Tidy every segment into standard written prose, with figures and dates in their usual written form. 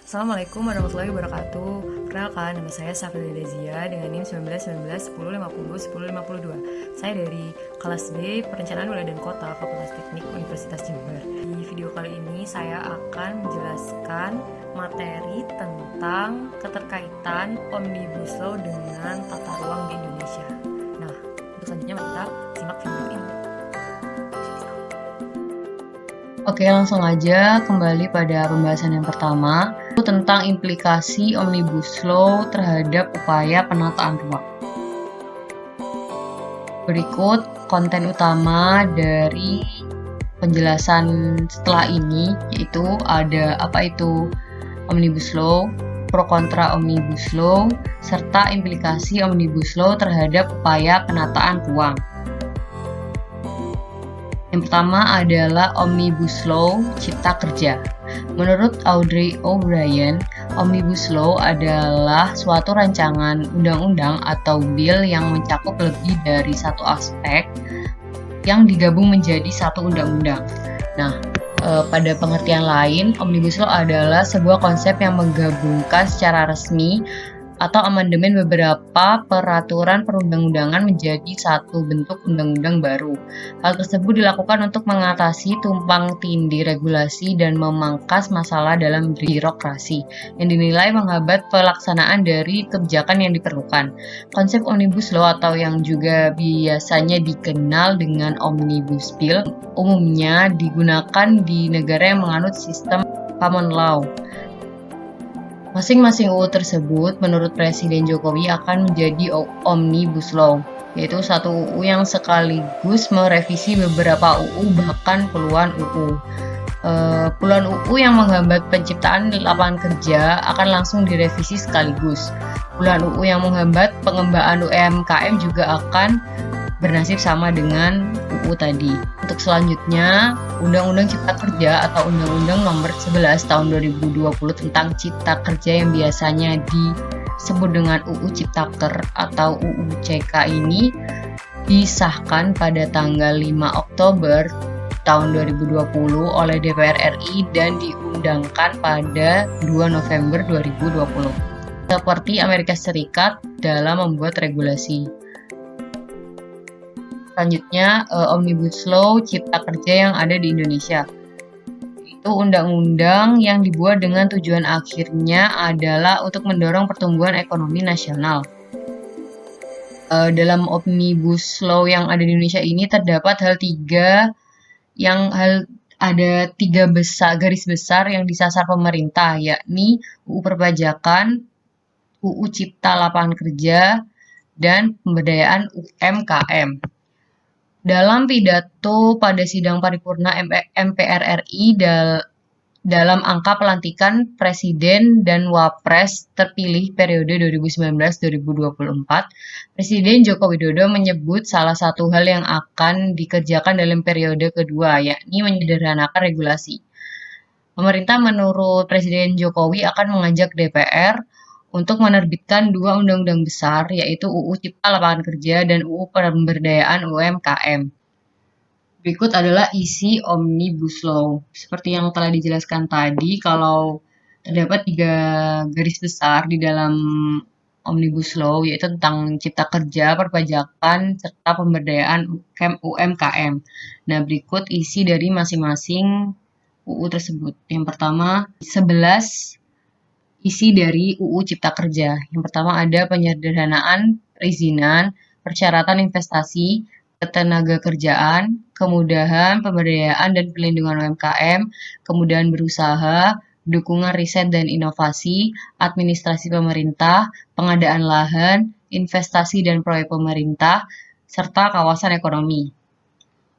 Assalamualaikum warahmatullahi wabarakatuh. Perkenalkan, nama saya Safri Dezia dengan NIM 1919 1050 1052. Saya dari kelas B Perencanaan Wilayah dan Kota Fakultas Teknik Universitas Jember. Di video kali ini saya akan menjelaskan materi tentang keterkaitan Omnibus Law dengan tata ruang di Indonesia. Nah, untuk selanjutnya kita simak video ini. Oke, langsung aja kembali pada pembahasan yang pertama tentang implikasi Omnibus Law terhadap upaya penataan ruang. Berikut konten utama dari penjelasan setelah ini, yaitu ada apa itu Omnibus Law, pro kontra Omnibus Law, serta implikasi Omnibus Law terhadap upaya penataan ruang. Yang pertama adalah Omnibus Law Cipta Kerja. Menurut Audrey O'Brien, Omnibus Law adalah suatu rancangan undang-undang atau bill yang mencakup lebih dari satu aspek yang digabung menjadi satu undang-undang. Nah, pada pengertian lain, Omnibus Law adalah sebuah konsep yang menggabungkan secara resmi atau amandemen beberapa peraturan perundang-undangan menjadi satu bentuk undang-undang baru. Hal tersebut dilakukan untuk mengatasi tumpang tindih regulasi dan memangkas masalah dalam birokrasi yang dinilai menghambat pelaksanaan dari kebijakan yang diperlukan. Konsep Omnibus Law atau yang juga biasanya dikenal dengan Omnibus Bill umumnya digunakan di negara yang menganut sistem common law. Masing-masing UU tersebut menurut Presiden Jokowi akan menjadi Omnibus Law, yaitu satu UU yang sekaligus merevisi beberapa UU bahkan puluhan UU. Puluhan UU yang menghambat penciptaan lapangan kerja akan langsung direvisi sekaligus. Puluhan UU yang menghambat pengembangan UMKM juga akan bernasib sama dengan UU tadi. Untuk selanjutnya, Undang-Undang Cipta Kerja atau Undang-Undang Nomor 11 Tahun 2020 tentang Cipta Kerja yang biasanya disebut dengan UU Ciptaker atau UU CK ini disahkan pada tanggal 5 Oktober tahun 2020 oleh DPR RI dan diundangkan pada 2 November 2020. Seperti Amerika Serikat dalam membuat regulasi. Selanjutnya, Omnibus Law Cipta Kerja yang ada di Indonesia. Itu undang-undang yang dibuat dengan tujuan akhirnya adalah untuk mendorong pertumbuhan ekonomi nasional. Dalam Omnibus Law yang ada di Indonesia ini terdapat ada tiga garis besar yang disasar pemerintah, yakni UU Perpajakan, UU Cipta Lapangan Kerja, dan pemberdayaan UMKM. Dalam pidato pada sidang paripurna MPR RI dalam angka pelantikan Presiden dan Wapres terpilih periode 2019-2024, Presiden Joko Widodo menyebut salah satu hal yang akan dikerjakan dalam periode kedua, yakni menyederhanakan regulasi. Pemerintah menurut Presiden Jokowi akan mengajak DPR untuk menerbitkan dua undang-undang besar, yaitu UU Cipta Lapangan Kerja dan UU Pemberdayaan UMKM. Berikut adalah isi Omnibus Law. Seperti yang telah dijelaskan tadi, kalau terdapat tiga garis besar di dalam Omnibus Law, yaitu tentang cipta kerja, perpajakan, serta pemberdayaan UMKM. Nah, berikut isi dari masing-masing UU tersebut. Yang pertama, 11 isi dari UU Cipta Kerja. Yang pertama ada penyederhanaan perizinan, persyaratan investasi, ketenaga kerjaan, kemudahan pemberdayaan dan pelindungan UMKM, kemudahan berusaha, dukungan riset dan inovasi, administrasi pemerintah, pengadaan lahan, investasi dan proyek pemerintah, serta kawasan ekonomi.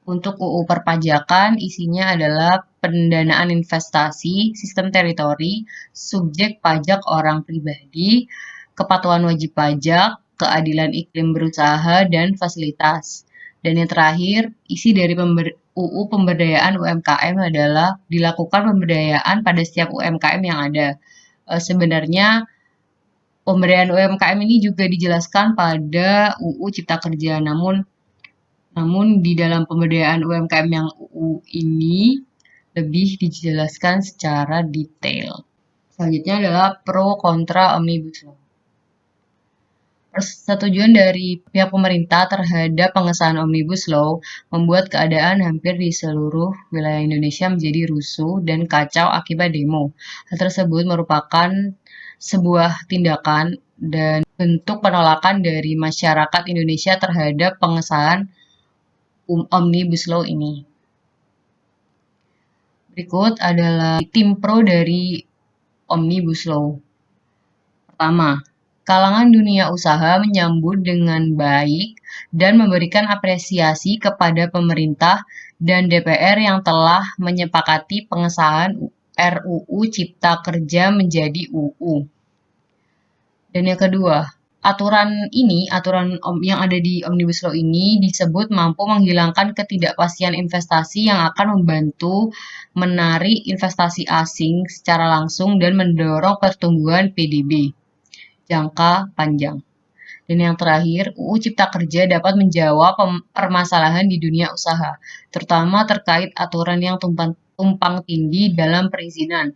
Untuk UU Perpajakan, isinya adalah pendanaan investasi, sistem teritori, subjek pajak orang pribadi, kepatuhan wajib pajak, keadilan iklim berusaha, dan fasilitas. Dan yang terakhir, isi dari UU Pemberdayaan UMKM adalah dilakukan pemberdayaan pada setiap UMKM yang ada. Sebenarnya, pemberdayaan UMKM ini juga dijelaskan pada UU Cipta Kerja, namun di dalam pemberdayaan UMKM yang UU ini lebih dijelaskan secara detail. Selanjutnya adalah pro kontra Omnibus Law. Persetujuan dari pihak pemerintah terhadap pengesahan Omnibus Law membuat keadaan hampir di seluruh wilayah Indonesia menjadi rusuh dan kacau akibat demo. Hal tersebut merupakan sebuah tindakan dan bentuk penolakan dari masyarakat Indonesia terhadap pengesahan Omnibus Law ini. Berikut adalah tim pro dari Omnibus Law. Pertama, kalangan dunia usaha menyambut dengan baik dan memberikan apresiasi kepada pemerintah dan DPR yang telah menyepakati pengesahan RUU Cipta Kerja menjadi UU. Dan yang kedua, aturan yang ada di Omnibus Law ini disebut mampu menghilangkan ketidakpastian investasi yang akan membantu menarik investasi asing secara langsung dan mendorong pertumbuhan PDB jangka panjang. Dan yang terakhir, UU Cipta Kerja dapat menjawab permasalahan di dunia usaha, terutama terkait aturan yang tumpang tindih dalam perizinan.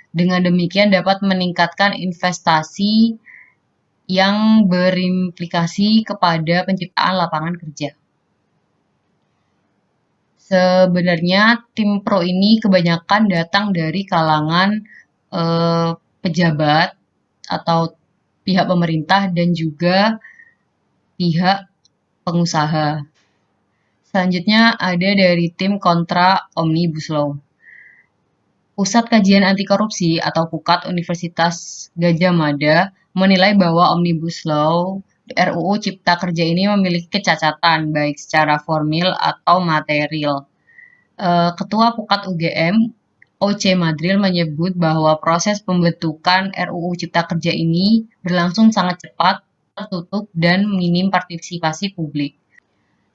Dengan demikian dapat meningkatkan investasi yang berimplikasi kepada penciptaan lapangan kerja. Sebenarnya tim pro ini kebanyakan datang dari kalangan pejabat atau pihak pemerintah dan juga pihak pengusaha. Selanjutnya ada dari tim kontra Omnibus Law. Pusat Kajian Anti Korupsi atau PUKAT Universitas Gadjah Mada menilai bahwa Omnibus Law RUU Cipta Kerja ini memiliki kecacatan baik secara formil atau material. Ketua PUKAT UGM O.C. Madril menyebut bahwa proses pembentukan RUU Cipta Kerja ini berlangsung sangat cepat, tertutup, dan minim partisipasi publik.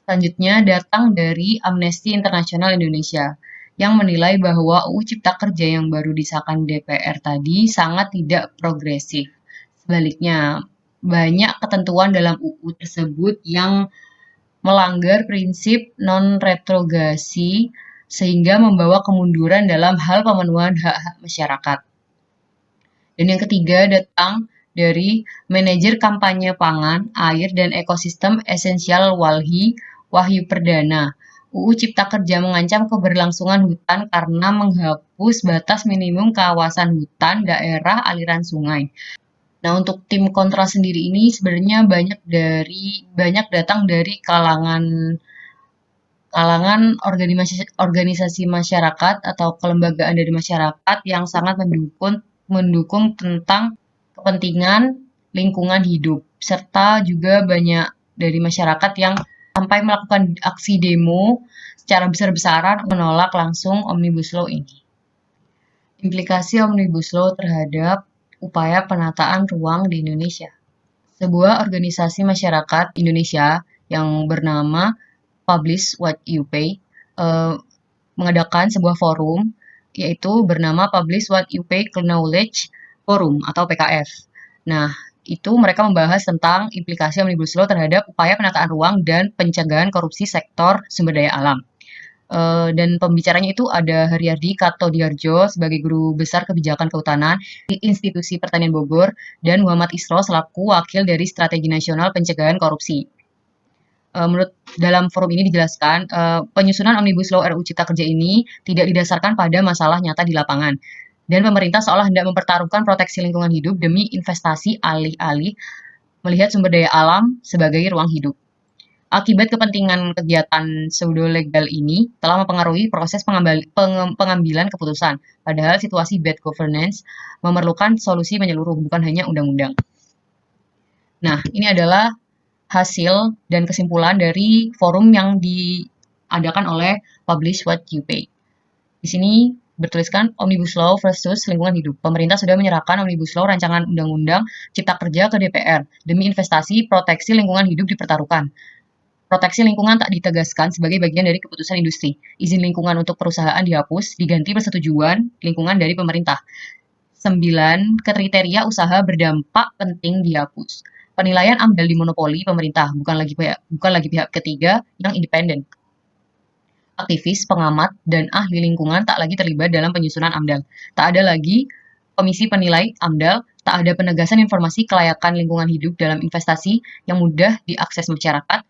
Selanjutnya datang dari Amnesty International Indonesia yang menilai bahwa UU Cipta Kerja yang baru disahkan DPR tadi sangat tidak progresif. Sebaliknya, banyak ketentuan dalam UU tersebut yang melanggar prinsip non-retrogresi sehingga membawa kemunduran dalam hal pemenuhan hak-hak masyarakat. Dan yang ketiga datang dari manajer kampanye pangan, air, dan ekosistem esensial Walhi Wahyu Perdana. UU Cipta Kerja mengancam keberlangsungan hutan karena menghapus batas minimum kawasan hutan daerah aliran sungai. Nah, untuk tim kontra sendiri ini sebenarnya banyak datang dari kalangan organisasi masyarakat atau kelembagaan dari masyarakat yang sangat mendukung tentang kepentingan lingkungan hidup, serta juga banyak dari masyarakat yang sampai melakukan aksi demo secara besar-besaran menolak langsung Omnibus Law ini. Implikasi Omnibus Law terhadap upaya penataan ruang di Indonesia. Sebuah organisasi masyarakat Indonesia yang bernama Publish What You Pay mengadakan sebuah forum yaitu bernama Publish What You Pay Knowledge Forum atau PKF. Nah, itu mereka membahas tentang implikasi Omnibus Law terhadap upaya penataan ruang dan pencegahan korupsi sektor sumber daya alam. Dan pembicaranya itu ada Haryadi Kartodiarjo sebagai Guru Besar Kebijakan Kehutanan di Institusi Pertanian Bogor dan Muhammad Isro selaku Wakil dari Strategi Nasional Pencegahan Korupsi. Menurut dalam forum ini dijelaskan, penyusunan Omnibus Law RUU Cipta Kerja ini tidak didasarkan pada masalah nyata di lapangan. Dan pemerintah seolah hendak mempertaruhkan proteksi lingkungan hidup demi investasi alih-alih melihat sumber daya alam sebagai ruang hidup. Akibat kepentingan kegiatan pseudo-legal ini telah mempengaruhi proses pengambilan keputusan. Padahal situasi bad governance memerlukan solusi menyeluruh, bukan hanya undang-undang. Nah, ini adalah hasil dan kesimpulan dari forum yang diadakan oleh Publish What You Pay. Di sini bertuliskan Omnibus Law versus lingkungan hidup. Pemerintah sudah menyerahkan Omnibus Law rancangan undang-undang Cipta Kerja ke DPR. Demi investasi, proteksi lingkungan hidup dipertaruhkan. Proteksi lingkungan tak ditegaskan sebagai bagian dari keputusan industri. Izin lingkungan untuk perusahaan dihapus, diganti persetujuan lingkungan dari pemerintah. 9. Kriteria usaha berdampak penting dihapus. Penilaian AMDAL dimonopoli pemerintah, bukan lagi pihak ketiga yang independen. Aktivis, pengamat, dan ahli lingkungan tak lagi terlibat dalam penyusunan AMDAL. Tak ada lagi Komisi Penilai (AMDAL), tak ada penegasan informasi kelayakan lingkungan hidup dalam investasi yang mudah diakses masyarakat,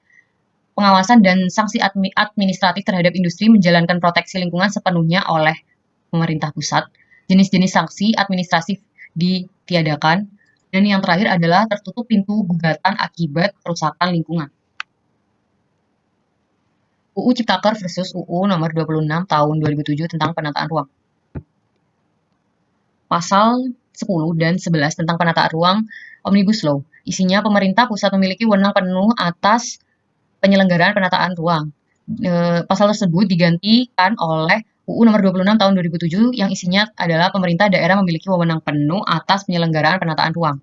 pengawasan dan sanksi administratif terhadap industri menjalankan proteksi lingkungan sepenuhnya oleh pemerintah pusat, jenis-jenis sanksi administratif ditiadakan, dan yang terakhir adalah tertutup pintu gugatan akibat kerusakan lingkungan. UU Ciptaker versus UU nomor 26 tahun 2007 tentang penataan ruang. Pasal 10 dan 11 tentang penataan ruang Omnibus Law. Isinya pemerintah pusat memiliki wewenang penuh atas penyelenggaraan penataan ruang. Pasal tersebut digantikan oleh UU nomor 26 tahun 2007 yang isinya adalah pemerintah daerah memiliki wewenang penuh atas penyelenggaraan penataan ruang.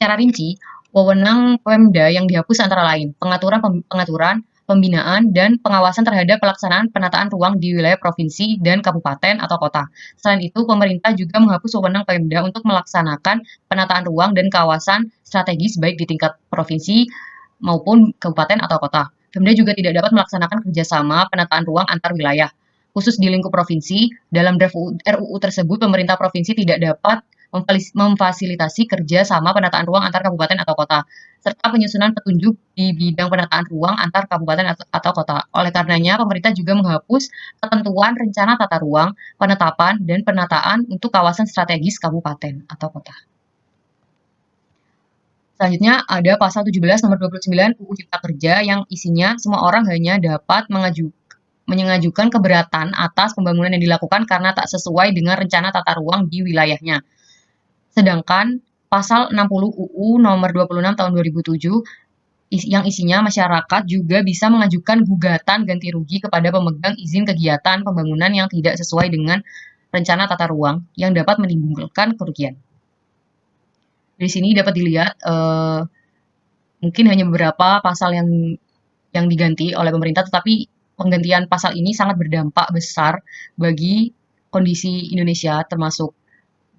Secara rinci, wewenang Pemda yang dihapus antara lain pengaturan, pembinaan, dan pengawasan terhadap pelaksanaan penataan ruang di wilayah provinsi dan kabupaten atau kota. Selain itu, pemerintah juga menghapus wewenang Pemda untuk melaksanakan penataan ruang dan kawasan strategis baik di tingkat provinsi maupun kabupaten atau kota. Pemda juga tidak dapat melaksanakan kerjasama penataan ruang antar wilayah. Khusus di lingkup provinsi, dalam draft RUU tersebut, pemerintah provinsi tidak dapat memfasilitasi kerja sama penataan ruang antar kabupaten atau kota, serta penyusunan petunjuk di bidang penataan ruang antar kabupaten atau kota. Oleh karenanya, pemerintah juga menghapus ketentuan rencana tata ruang, penetapan, dan penataan untuk kawasan strategis kabupaten atau kota. Selanjutnya ada pasal 17 nomor 29 UU Cipta Kerja yang isinya semua orang hanya dapat mengajukan keberatan atas pembangunan yang dilakukan karena tak sesuai dengan rencana tata ruang di wilayahnya. Sedangkan pasal 60 UU nomor 26 tahun 2007 yang isinya masyarakat juga bisa mengajukan gugatan ganti rugi kepada pemegang izin kegiatan pembangunan yang tidak sesuai dengan rencana tata ruang yang dapat menimbulkan kerugian. Di sini dapat dilihat mungkin hanya beberapa pasal yang diganti oleh pemerintah, tetapi penggantian pasal ini sangat berdampak besar bagi kondisi Indonesia, termasuk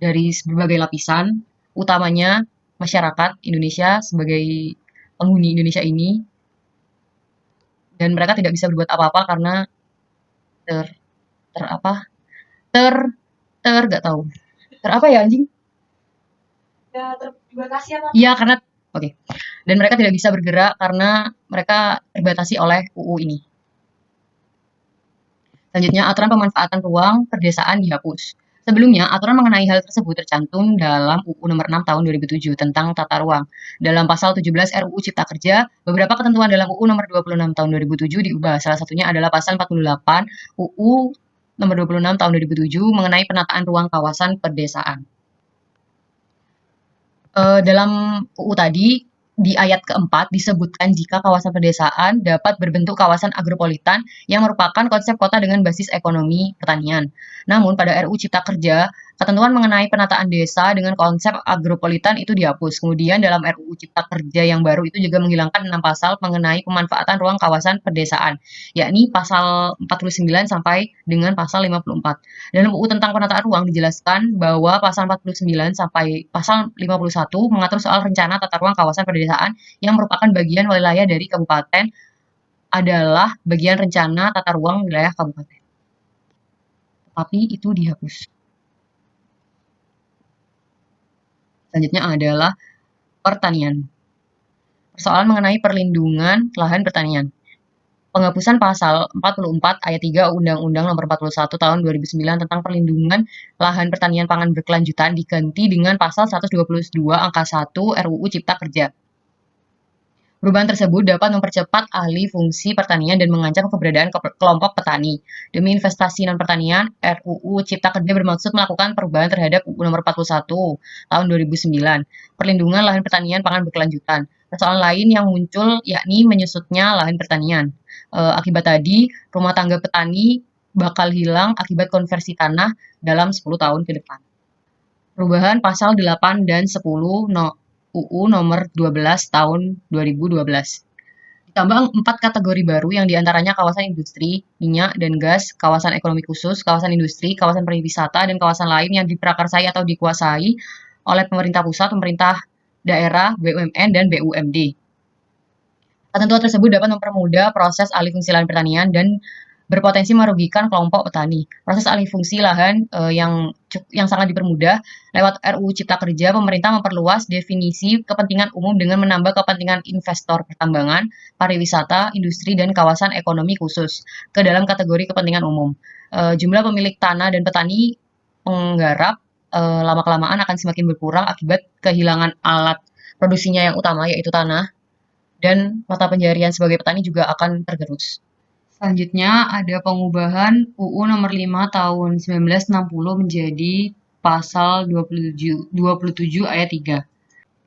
dari berbagai lapisan, utamanya masyarakat Indonesia sebagai penghuni Indonesia ini, dan mereka tidak bisa berbuat apa-apa karena nggak tahu apa ya anjing? Ya terbatasi apa? Iya karena oke. Dan mereka tidak bisa bergerak karena mereka terbatasi oleh UU ini. Selanjutnya, aturan pemanfaatan ruang perdesaan dihapus. Sebelumnya, aturan mengenai hal tersebut tercantum dalam UU nomor 6 tahun 2007 tentang tata ruang. Dalam pasal 17 RUU Cipta Kerja, beberapa ketentuan dalam UU nomor 26 tahun 2007 diubah. Salah satunya adalah pasal 48 UU nomor 26 tahun 2007 mengenai penataan ruang kawasan perdesaan. Dalam UU tadi, di ayat keempat disebutkan jika kawasan pedesaan dapat berbentuk kawasan agropolitan yang merupakan konsep kota dengan basis ekonomi pertanian. Namun pada RUU Cipta Kerja, ketentuan mengenai penataan desa dengan konsep agropolitan itu dihapus. Kemudian dalam RUU Cipta Kerja yang baru itu juga menghilangkan 6 pasal mengenai pemanfaatan ruang kawasan pedesaan, yakni pasal 49 sampai dengan pasal 54. Dalam UU tentang penataan ruang dijelaskan bahwa pasal 49 sampai pasal 51 mengatur soal rencana tata ruang kawasan pedesaan yang merupakan bagian wilayah dari kabupaten adalah bagian rencana tata ruang wilayah kabupaten. Tapi itu dihapus. Selanjutnya adalah pertanian. Persoalan mengenai perlindungan lahan pertanian. Penghapusan pasal 44 ayat 3 Undang-Undang Nomor 41 Tahun 2009 tentang perlindungan lahan pertanian pangan berkelanjutan diganti dengan pasal 122 angka 1 RUU Cipta Kerja. Perubahan tersebut dapat mempercepat alih fungsi pertanian dan mengancam keberadaan kelompok petani. Demi investasi non-pertanian, RUU Cipta Kerja bermaksud melakukan perubahan terhadap UU Nomor 41 Tahun 2009, perlindungan lahan pertanian pangan berkelanjutan. Persoalan lain yang muncul yakni menyusutnya lahan pertanian. Akibat tadi, rumah tangga petani bakal hilang akibat konversi tanah dalam 10 tahun ke depan. Perubahan pasal 8 dan 10 UU nomor 12 tahun 2012. Ditambah 4 kategori baru yang diantaranya kawasan industri, minyak dan gas, kawasan ekonomi khusus, kawasan industri, kawasan pariwisata, dan kawasan lain yang diprakarsai atau dikuasai oleh pemerintah pusat, pemerintah daerah, BUMN, dan BUMD. Ketentuan tersebut dapat mempermudah proses alih fungsi lahan pertanian dan berpotensi merugikan kelompok petani. Proses alih fungsi lahan yang sangat dipermudah lewat RUU Cipta Kerja, pemerintah memperluas definisi kepentingan umum dengan menambah kepentingan investor pertambangan, pariwisata, industri, dan kawasan ekonomi khusus ke dalam kategori kepentingan umum. Jumlah pemilik tanah dan petani penggarap lama-kelamaan akan semakin berkurang akibat kehilangan alat produksinya yang utama, yaitu tanah, dan mata pencaharian sebagai petani juga akan tergerus. Selanjutnya ada pengubahan UU Nomor 5 Tahun 1960 menjadi Pasal 27 Ayat 3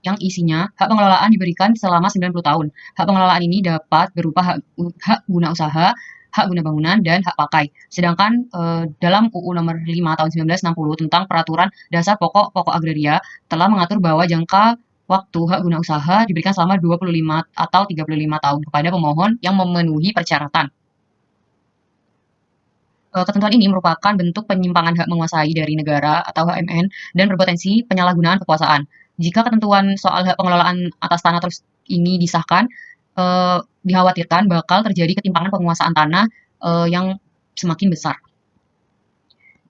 yang isinya hak pengelolaan diberikan selama 90 tahun. Hak pengelolaan ini dapat berupa hak guna usaha, hak guna bangunan, dan hak pakai. Sedangkan dalam UU Nomor 5 Tahun 1960 tentang Peraturan Dasar Pokok Agraria telah mengatur bahwa jangka waktu hak guna usaha diberikan selama 25 atau 35 tahun kepada pemohon yang memenuhi persyaratan. Ketentuan ini merupakan bentuk penyimpangan hak menguasai dari negara atau HMN dan berpotensi penyalahgunaan kekuasaan. Jika ketentuan soal hak pengelolaan atas tanah terus ini disahkan, dikhawatirkan bakal terjadi ketimpangan penguasaan tanah yang semakin besar.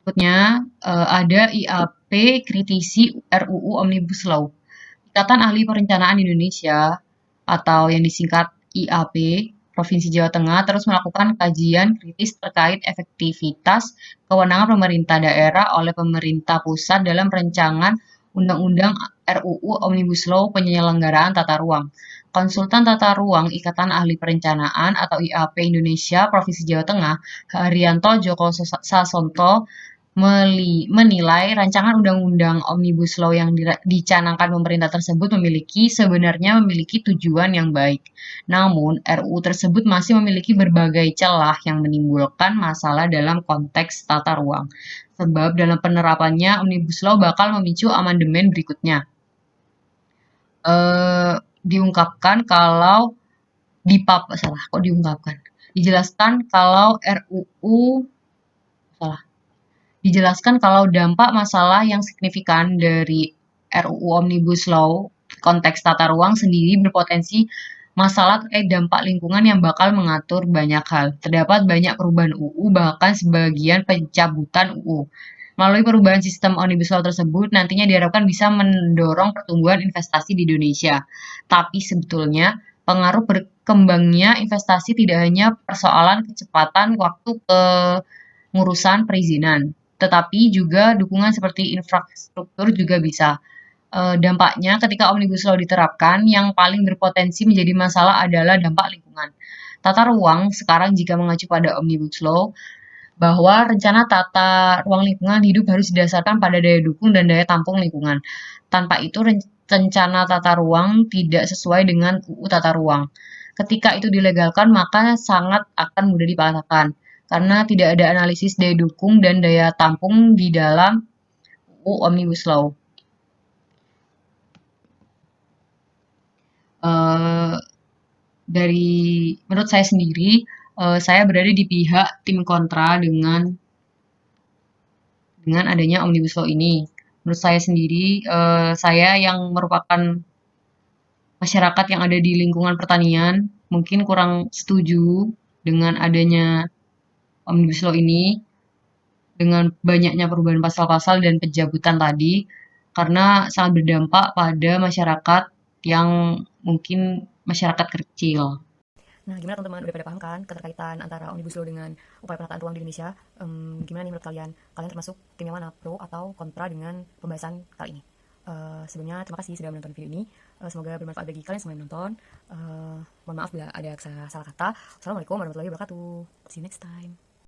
Berikutnya ada IAP kritisi RUU Omnibus Law. Ikatan Ahli Perencanaan Indonesia atau yang disingkat IAP Provinsi Jawa Tengah terus melakukan kajian kritis terkait efektivitas kewenangan pemerintah daerah oleh pemerintah pusat dalam rancangan Undang-Undang RUU Omnibus Law penyelenggaraan tata ruang. Konsultan tata ruang Ikatan Ahli Perencanaan atau IAP Indonesia Provinsi Jawa Tengah, Haryanto Joko Sasonto menilai rancangan undang-undang Omnibus Law yang dicanangkan pemerintah tersebut sebenarnya memiliki tujuan yang baik. Namun, RUU tersebut masih memiliki berbagai celah yang menimbulkan masalah dalam konteks tata ruang. Sebab dalam penerapannya, Omnibus Law bakal memicu amandemen berikutnya. Diungkapkan kalau dijelaskan kalau Dijelaskan kalau dampak masalah yang signifikan dari RUU Omnibus Law konteks tata ruang sendiri berpotensi masalah terkait dampak lingkungan yang bakal mengatur banyak hal. Terdapat banyak perubahan UU, bahkan sebagian pencabutan UU. Melalui perubahan sistem Omnibus Law tersebut, nantinya diharapkan bisa mendorong pertumbuhan investasi di Indonesia. Tapi sebetulnya, pengaruh berkembangnya investasi tidak hanya persoalan kecepatan waktu pengurusan perizinan, tetapi juga dukungan seperti infrastruktur juga bisa. Dampaknya ketika Omnibus Law diterapkan, yang paling berpotensi menjadi masalah adalah dampak lingkungan. Tata ruang sekarang jika mengacu pada Omnibus Law, bahwa rencana tata ruang lingkungan hidup harus didasarkan pada daya dukung dan daya tampung lingkungan. Tanpa itu, rencana tata ruang tidak sesuai dengan UU Tata Ruang. Ketika itu dilegalkan, maka sangat akan mudah dipatahkan karena tidak ada analisis daya dukung dan daya tampung di dalam UU Omnibus Law. Menurut saya sendiri, saya berada di pihak tim kontra dengan adanya Omnibus Law ini. Menurut saya sendiri, saya yang merupakan masyarakat yang ada di lingkungan pertanian mungkin kurang setuju dengan adanya Omnibus Law ini, dengan banyaknya perubahan pasal-pasal dan pencabutan tadi, karena sangat berdampak pada masyarakat yang mungkin masyarakat kecil. Nah, gimana teman-teman? Udah pada paham kan keterkaitan antara Omnibus Law dengan upaya penataan ruang di Indonesia? Gimana nih menurut kalian? Kalian termasuk tim yang mana? Pro atau kontra dengan pembahasan kali ini? Sebelumnya, terima kasih sudah menonton video ini. Semoga bermanfaat bagi kalian semua yang menonton. Mohon maaf bila ada salah kata. Assalamualaikum warahmatullahi wabarakatuh. See you next time.